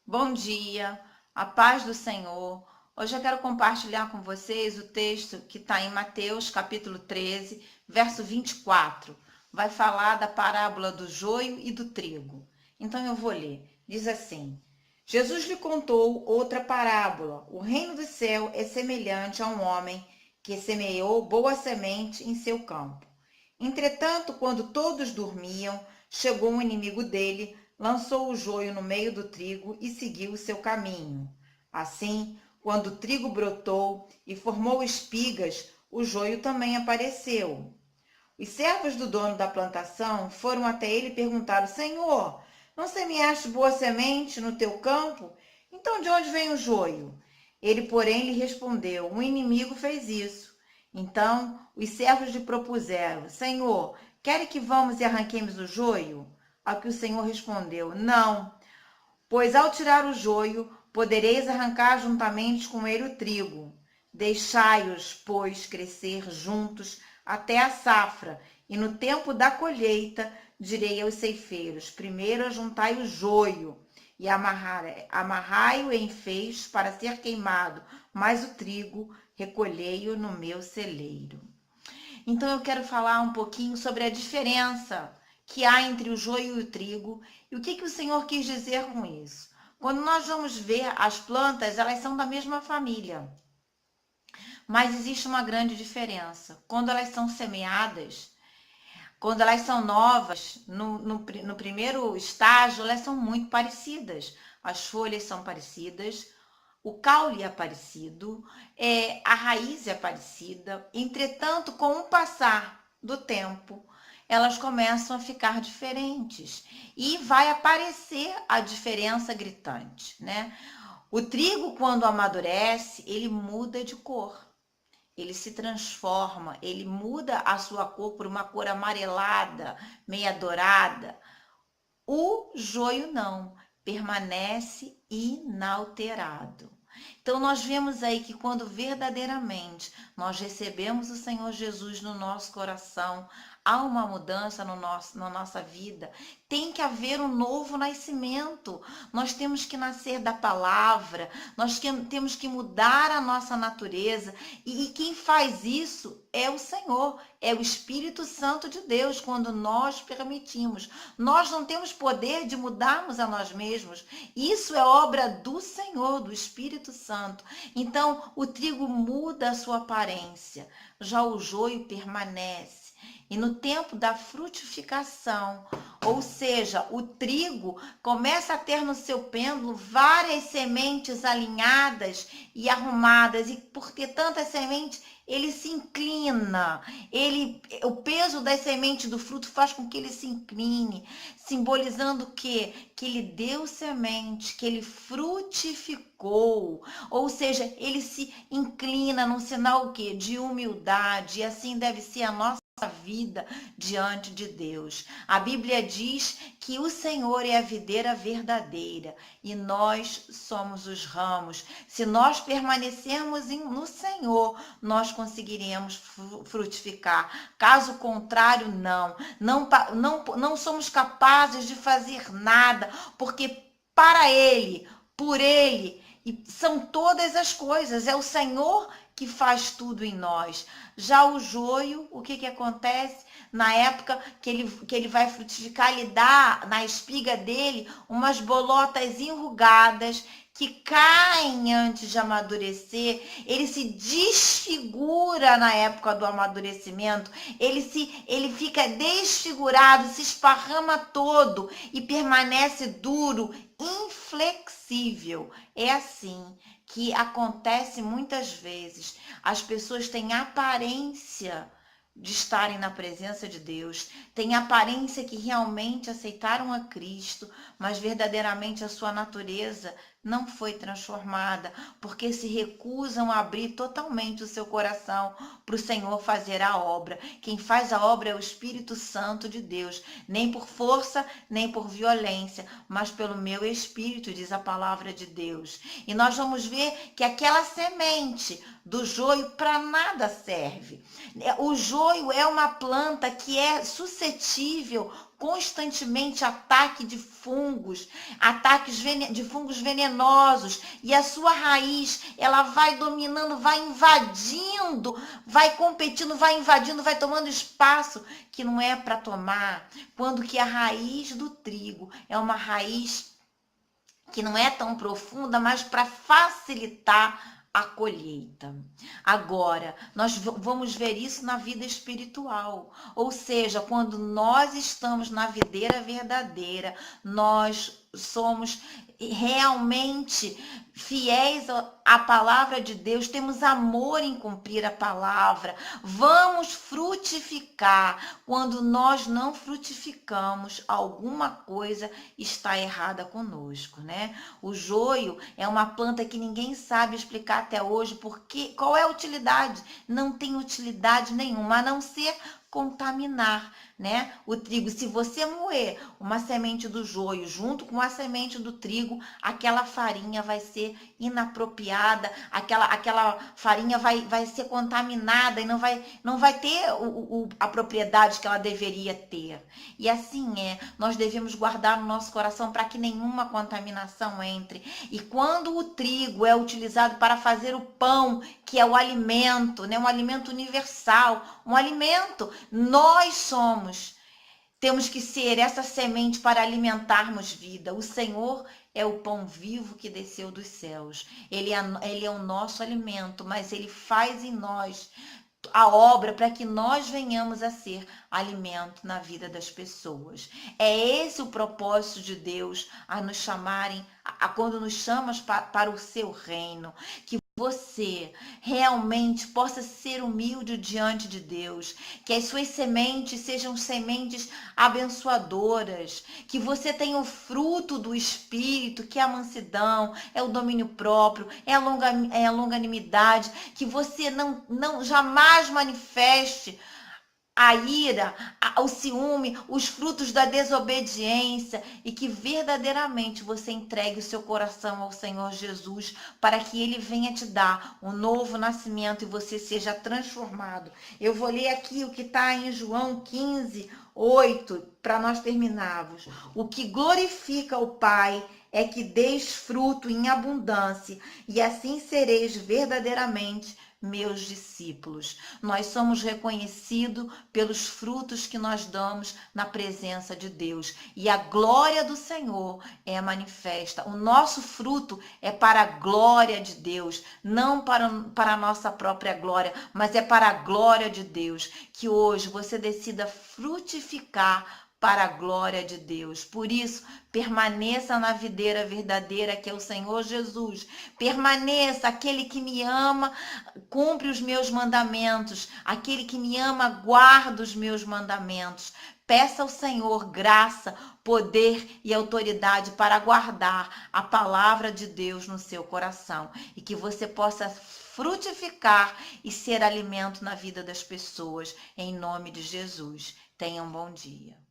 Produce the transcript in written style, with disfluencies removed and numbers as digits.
Bom dia, a paz do Senhor. Hoje eu quero compartilhar com vocês o texto que está em Mateus, capítulo 13, verso 24. Vai falar da parábola do joio e do trigo. Então eu vou ler. Diz assim: Jesus lhe contou outra parábola. O reino do céu é semelhante a um homem que semeou boa semente em seu campo. Entretanto, quando todos dormiam, chegou um inimigo dele, lançou o joio no meio do trigo e seguiu o seu caminho. Assim, quando o trigo brotou e formou espigas, o joio também apareceu. Os servos do dono da plantação foram até ele e perguntaram: Senhor, não semeaste boa semente no teu campo? Então de onde vem o joio? Ele, porém, lhe respondeu: um inimigo fez isso. Então os servos lhe propuseram: Senhor, quer que vamos e arranquemos o joio? Ao que o Senhor respondeu: não, pois ao tirar o joio, podereis arrancar juntamente com ele o trigo. Deixai-os, pois, crescer juntos até a safra, e no tempo da colheita direi aos ceifeiros: primeiro ajuntai o joio e amarrai-o em feixes para ser queimado, mas o trigo recolhei-o no meu celeiro. Então eu quero falar um pouquinho sobre a diferença que há entre o joio e o trigo e o que o Senhor quis dizer com isso. Quando nós vamos ver as plantas, elas são da mesma família, mas existe uma grande diferença. Quando elas são semeadas, quando elas são novas, no primeiro estágio, elas são muito parecidas. As folhas são parecidas, o caule é parecido, a raiz é parecida. Entretanto, com o passar do tempo, elas começam a ficar diferentes e vai aparecer a diferença gritante, né? O trigo, quando amadurece, ele muda de cor. Ele se transforma, ele muda a sua cor por uma cor amarelada, meia dourada. O joio não, permanece inalterado. Então nós vemos aí que quando verdadeiramente nós recebemos o Senhor Jesus no nosso coração, há uma mudança na nossa vida, tem que haver um novo nascimento. Nós temos que nascer da palavra, temos que mudar a nossa natureza, e quem faz isso é o Senhor, é o Espírito Santo de Deus, quando nós permitimos. Nós não temos poder de mudarmos a nós mesmos. Isso é obra do Senhor, do Espírito Santo. Então, o trigo muda a sua aparência, já o joio permanece. E no tempo da frutificação, ou seja, o trigo começa a ter no seu pêndulo várias sementes alinhadas e arrumadas, e por ter tantas sementes, ele se inclina, o peso das sementes do fruto faz com que ele se incline, simbolizando o quê? Que ele deu semente, que ele frutificou, ou seja, ele se inclina num sinal o quê? De humildade, e assim deve ser a nossa vida diante de Deus. A Bíblia diz que o Senhor é a videira verdadeira e nós somos os ramos. Se nós permanecermos no Senhor, nós conseguiremos frutificar. Caso contrário, não somos capazes de fazer nada, porque para Ele, por Ele, e são todas as coisas, é o Senhor que faz tudo em nós. Já o joio, o que acontece? Na época que ele vai frutificar, ele dá na espiga dele umas bolotas enrugadas que caem antes de amadurecer, ele se desfigura na época do amadurecimento, ele fica desfigurado, se esparrama todo e permanece duro, inflexível. É assim que acontece muitas vezes. As pessoas têm aparência de estarem na presença de Deus, têm aparência que realmente aceitaram a Cristo, mas verdadeiramente a sua natureza não foi transformada, porque se recusam a abrir totalmente o seu coração para o Senhor fazer a obra. Quem faz a obra é o Espírito Santo de Deus, nem por força, nem por violência, mas pelo meu Espírito, diz a palavra de Deus. E nós vamos ver que aquela semente do joio para nada serve. O joio é uma planta que é suscetível constantemente ataque de fungos, de fungos venenosos, e a sua raiz, ela vai dominando, vai invadindo, vai competindo, vai invadindo, vai tomando espaço que não é para tomar, quando que a raiz do trigo é uma raiz que não é tão profunda, mas para facilitar a colheita. Agora, nós vamos ver isso na vida espiritual. Ou seja, quando nós estamos na videira verdadeira, nós somos realmente fiéis à palavra de Deus, temos amor em cumprir a palavra, vamos frutificar. Quando nós não frutificamos, alguma coisa está errada conosco, né? O joio é uma planta que ninguém sabe explicar até hoje porque qual é a utilidade? Não tem utilidade nenhuma, a não ser contaminar, né? O trigo, se você moer uma semente do joio junto com a semente do trigo, aquela farinha vai ser inapropriada, aquela farinha vai ser contaminada e não vai ter a propriedade que ela deveria ter. E assim nós devemos guardar no nosso coração para que nenhuma contaminação entre. E quando o trigo é utilizado para fazer o pão, que é o alimento, né? Um alimento universal, um alimento, temos que ser essa semente para alimentarmos vida. O Senhor é o pão vivo que desceu dos céus. Ele é o nosso alimento, mas Ele faz em nós a obra para que nós venhamos a ser alimento na vida das pessoas. É esse o propósito de Deus a nos chamarem, quando nos chamas para o seu reino, que você realmente possa ser humilde diante de Deus, que as suas sementes sejam sementes abençoadoras, que você tenha o fruto do Espírito, que é a mansidão, é o domínio próprio, é a longanimidade, que você não jamais manifeste a ira, o ciúme, os frutos da desobediência, e que verdadeiramente você entregue o seu coração ao Senhor Jesus para que Ele venha te dar um novo nascimento e você seja transformado. Eu vou ler aqui o que está em João 15:8 para nós terminarmos. O que glorifica o Pai é que deis fruto em abundância, e assim sereis verdadeiramente meus discípulos. Nós somos reconhecidos pelos frutos que nós damos na presença de Deus. E a glória do Senhor é manifesta. O nosso fruto é para a glória de Deus, não para a nossa própria glória, mas é para a glória de Deus. Que hoje você decida frutificar para a glória de Deus. Por isso, permaneça na videira verdadeira, que é o Senhor Jesus. Permaneça, aquele que me ama, cumpre os meus mandamentos. Aquele que me ama, guarda os meus mandamentos. Peça ao Senhor graça, poder e autoridade para guardar a palavra de Deus no seu coração. E que você possa frutificar e ser alimento na vida das pessoas. Em nome de Jesus. Tenha um bom dia.